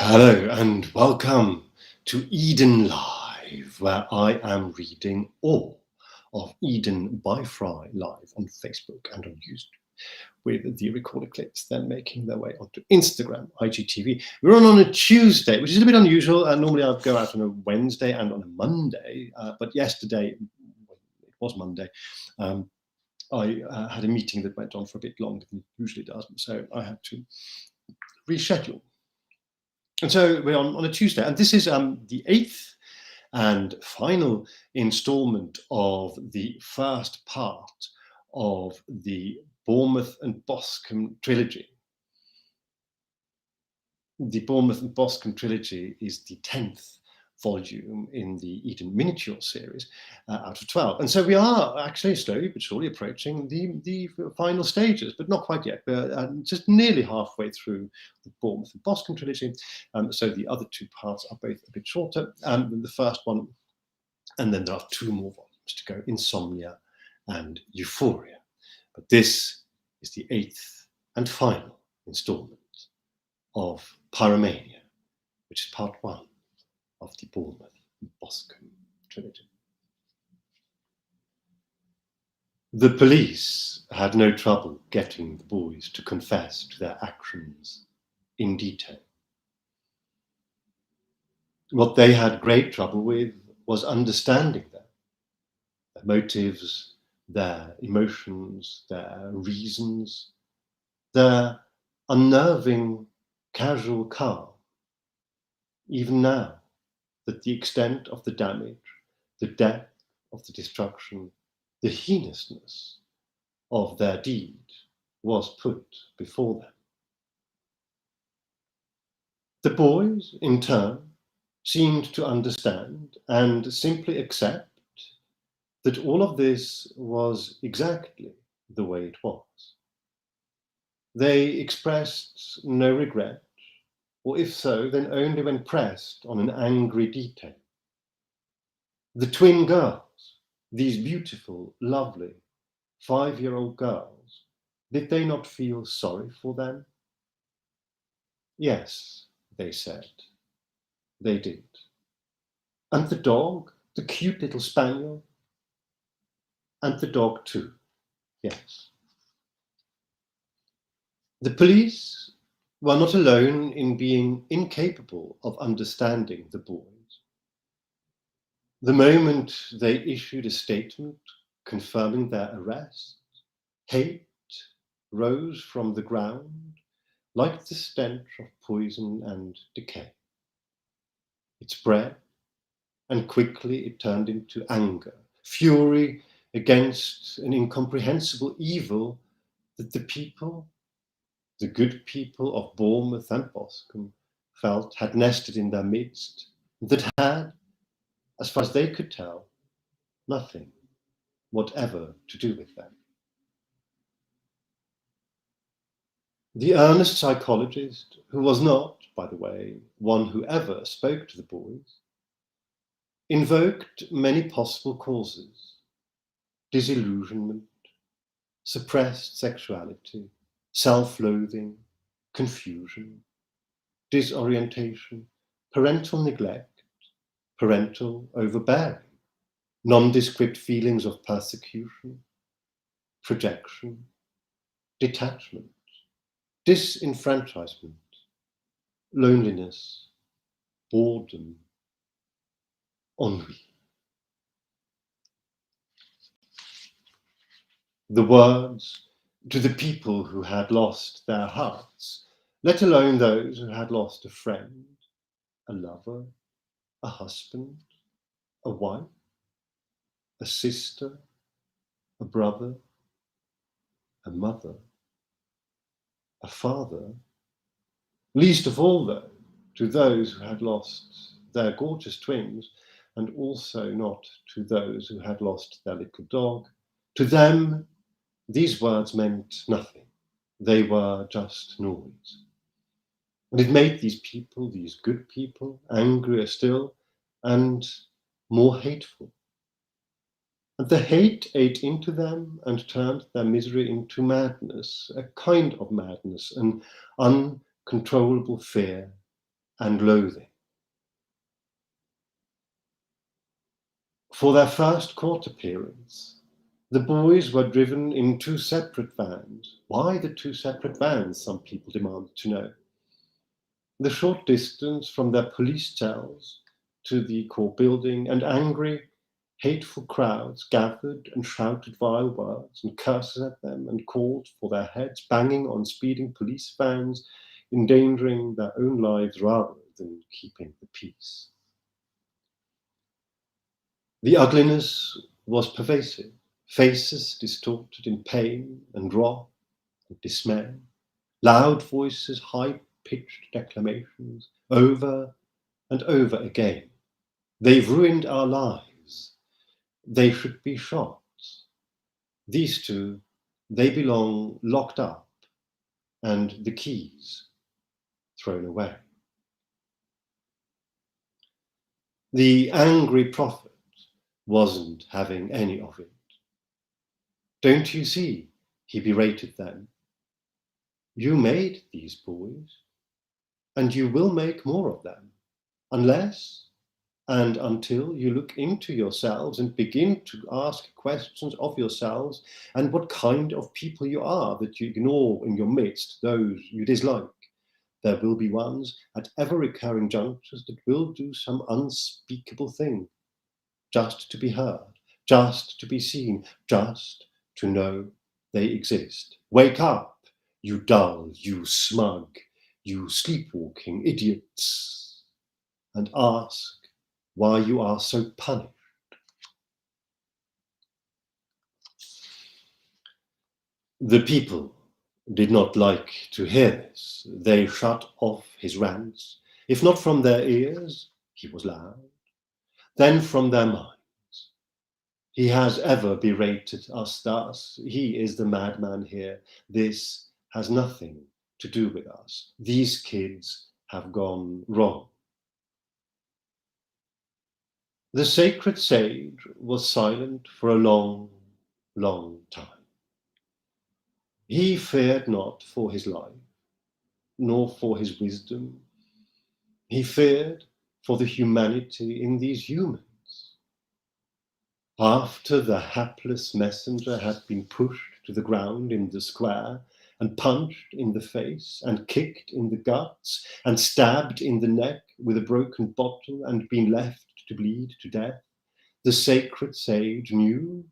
Hello and welcome to Eden Live, where I am reading all of Eden by FREI live on Facebook and on YouTube, with the recorded clips then making their way onto Instagram, IGTV. We're on a Tuesday, which is a bit unusual. Normally I'd go out on a Wednesday and on a Monday, but yesterday, it was Monday, I had a meeting that went on for a bit longer than it usually does, so I had to reschedule. And so we're on a Tuesday, and this is the 8th and final installment of the first part of the Bournemouth and Boscombe Trilogy. The Bournemouth and Boscombe Trilogy is the 10th volume in the Eden miniature series out of 12. And so we are actually slowly but surely approaching the final stages, but not quite yet. We're just nearly halfway through the Bournemouth and Boscombe Trilogy. So the other two parts are both a bit shorter than the first one. And then there are two more volumes to go, Insomnia and Euphoria. But this is the 8th and final installment of Pyromania, which is part 1 of the Bournemouth and Boscombe Trilogy. The police had no trouble getting the boys to confess to their actions in detail. What they had great trouble with was understanding them, their motives, their emotions, their reasons, their unnerving casual calm, even now that the extent of the damage, the depth of the destruction, the heinousness of their deed was put before them. The boys, in turn, seemed to understand and simply accept that all of this was exactly the way it was. They expressed no regret, or if so, then only when pressed on an angry detail. The twin girls, these beautiful, lovely 5-year-old girls, did they not feel sorry for them? Yes, they said, they did. And the dog, the cute little spaniel, and the dog too, yes. The police were not alone in being incapable of understanding the boys. The moment they issued a statement confirming their arrest, hate rose from the ground like the stench of poison and decay. It spread, and quickly it turned into anger, fury against an incomprehensible evil that the people, the good people of Bournemouth and Boscombe, felt had nested in their midst, that had, as far as they could tell, nothing whatever to do with them. The earnest psychologist, who was not, by the way, one who ever spoke to the boys, invoked many possible causes: disillusionment, suppressed sexuality, self-loathing, confusion, disorientation, parental neglect, parental overbearing, nondescript feelings of persecution, projection, detachment, disenfranchisement, loneliness, boredom, ennui. The words to the people who had lost their hearts, let alone those who had lost a friend, a lover, a husband, a wife, a sister, a brother, a mother, a father, least of all, though, to those who had lost their gorgeous twins, and also not to those who had lost their little dog. To them, these words meant nothing. They were just noise. And it made these people, these good people, angrier still and more hateful. And the hate ate into them and turned their misery into madness, a kind of madness, an uncontrollable fear, and loathing. For their first court appearance, the boys were driven in 2 separate vans. Why the 2 separate vans, some people demanded to know. The short distance from their police cells to the court building, and angry, hateful crowds gathered and shouted vile words and curses at them and called for their heads, banging on speeding police vans, endangering their own lives rather than keeping the peace. The ugliness was pervasive, faces distorted in pain and wrath and dismay, loud voices, high-pitched declamations, over and over again. They've ruined our lives. They should be shot. These 2, they belong locked up, and the keys thrown away. The angry prophet wasn't having any of it. Don't you see, he berated them. You made these boys, and you will make more of them, unless and until you look into yourselves and begin to ask questions of yourselves and what kind of people you are, that you ignore in your midst those you dislike. There will be ones at ever-recurring junctures that will do some unspeakable thing, just to be heard, just to be seen, just to know they exist. Wake up, you dull, you smug, you sleepwalking idiots, and ask why you are so punished. The people did not like to hear this. They shut off his rants, if not from their ears, he was loud, then from their minds. He has ever berated us thus. He is the madman here. This has nothing to do with us. These kids have gone wrong. The sacred sage was silent for a long, long time. He feared not for his life, nor for his wisdom. He feared for the humanity in these humans. After the hapless messenger had been pushed to the ground in the square, and punched in the face, and kicked in the guts, and stabbed in the neck with a broken bottle, and been left to bleed to death, the sacred sage knew,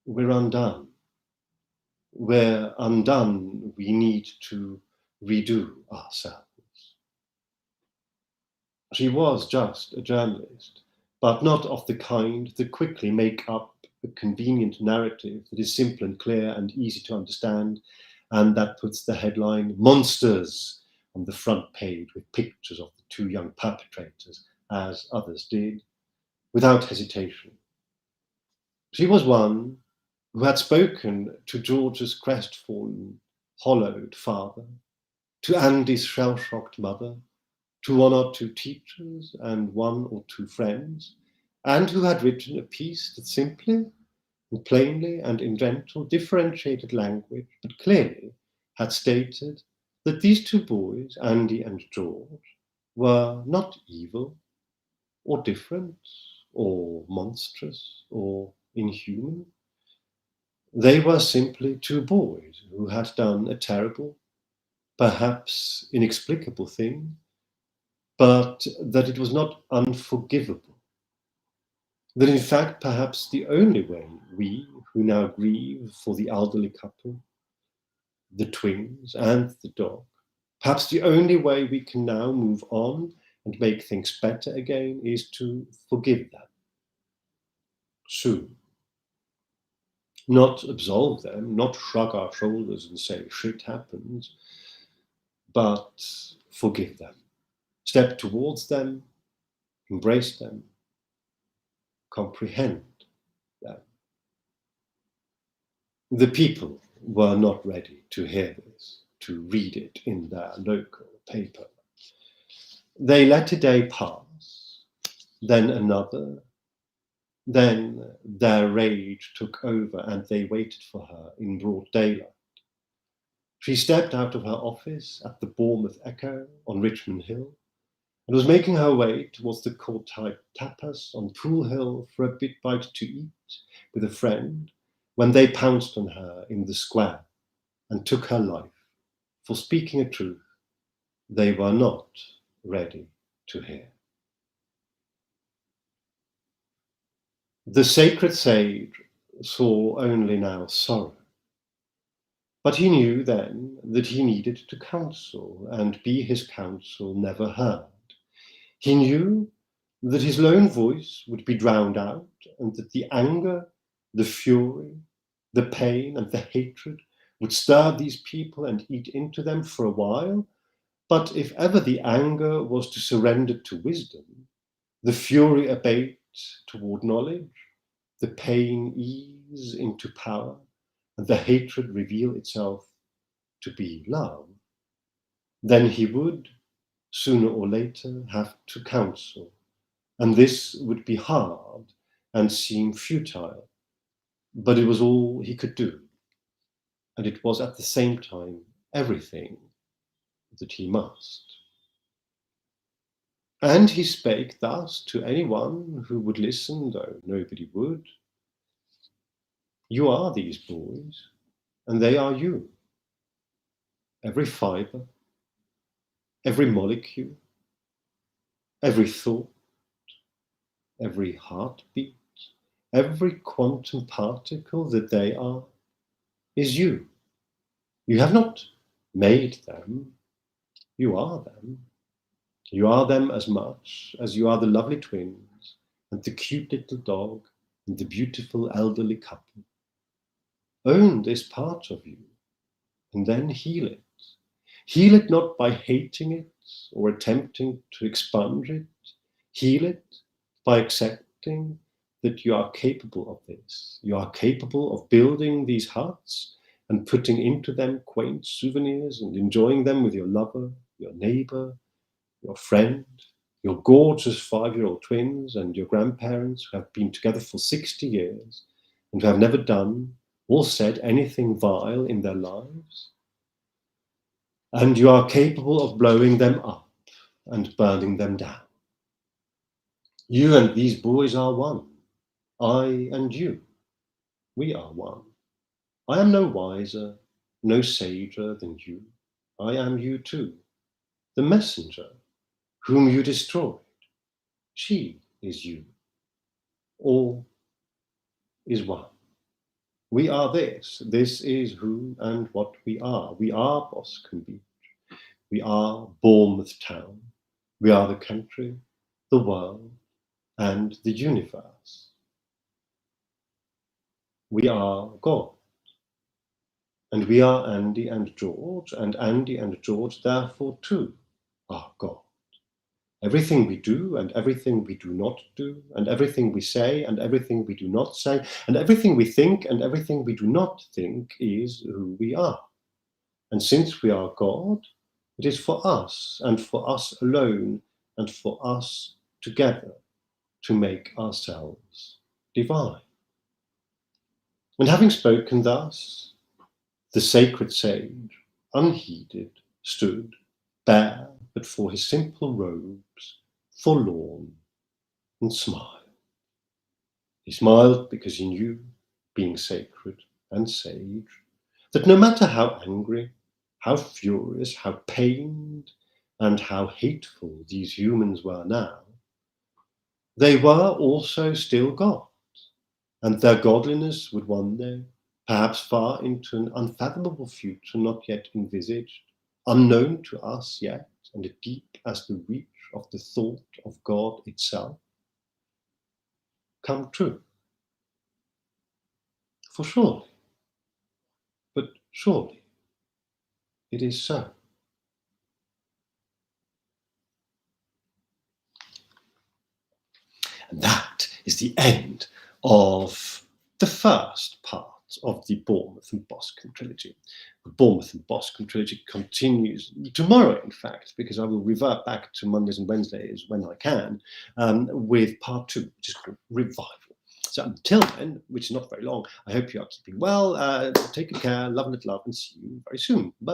we're undone. We're undone. We need to redo ourselves. She was just a journalist, but not of the kind that quickly make up a convenient narrative that is simple and clear and easy to understand, and that puts the headline "Monsters" on the front page with pictures of the 2 young perpetrators, as others did, without hesitation. She was one who had spoken to George's crestfallen, hollowed father, to Andy's shell-shocked mother, to 1 or 2 teachers and 1 or 2 friends, and who had written a piece that simply and plainly and in gentle, differentiated language, but clearly had stated that these 2 boys, Andy and George, were not evil, or different, or monstrous, or inhuman. They were simply 2 boys who had done a terrible, perhaps inexplicable thing, but that it was not unforgivable. That in fact, perhaps the only way we, who now grieve for the elderly couple, the twins and the dog, perhaps the only way we can now move on and make things better again is to forgive them. Soon. Not absolve them, not shrug our shoulders and say shit happens, but forgive them. Step towards them, embrace them, comprehend them. The people were not ready to hear this, to read it in their local paper. They let a day pass, then another, then their rage took over and they waited for her in broad daylight. She stepped out of her office at the Bournemouth Echo on Richmond Hill and was making her way towards the courtyard tapas on Pool Hill for a bite to eat with a friend when they pounced on her in the square and took her life for speaking a truth they were not ready to hear. The sacred sage saw only now sorrow, but he knew then that he needed to counsel and be his counsel never heard. He knew that his lone voice would be drowned out and that the anger, the fury, the pain and the hatred would stir these people and eat into them for a while. But if ever the anger was to surrender to wisdom, the fury abate toward knowledge, the pain ease into power, and the hatred reveal itself to be love, then he would, sooner or later, have to counsel, and this would be hard and seem futile, but it was all he could do, and it was at the same time everything that he must. And he spake thus to anyone who would listen, though nobody would. You are these boys, and they are you. Every fibre, every molecule, every thought, every heartbeat, every quantum particle that they are, is you. You have not made them, you are them. You are them as much as you are the lovely twins, and the cute little dog, and the beautiful elderly couple. Own this part of you, and then heal it. Heal it not by hating it or attempting to expunge it. Heal it by accepting that you are capable of this. You are capable of building these huts and putting into them quaint souvenirs and enjoying them with your lover, your neighbor, your friend, your gorgeous 5-year-old twins, and your grandparents who have been together for 60 years and who have never done or said anything vile in their lives. And you are capable of blowing them up and burning them down. You and these boys are one. I and you. We are one. I am no wiser, no sager than you. I am you too. The messenger whom you destroyed. She is you. All is one. We are this. This is who and what we are. We are Boscombe Beach. We are Bournemouth Town. We are the country, the world, and the universe. We are God. And we are Andy and George, and Andy and George, therefore, too, are God. Everything we do and everything we do not do, and everything we say and everything we do not say, and everything we think and everything we do not think is who we are. And since we are God, it is for us and for us alone and for us together to make ourselves divine. And having spoken thus, the sacred sage, unheeded, stood, bare but for his simple robes, forlorn, and smiled. He smiled because he knew, being sacred and sage, that no matter how angry, how furious, how pained, and how hateful these humans were now, they were also still gods, and their godliness would one day, perhaps far into an unfathomable future not yet envisaged, unknown to us yet, and deep as the reach of the thought of God itself, come true. For surely, but surely, it is so. And that is the end of the first part of the Bournemouth and Boscombe trilogy. The Bournemouth and Boscombe trilogy continues tomorrow, in fact, because I will revert back to Mondays and Wednesdays when I can, with part 2, which is called Revival. So until then, which is not very long, I hope you are keeping well. Take good care, love and love, and see you very soon. Bye-bye.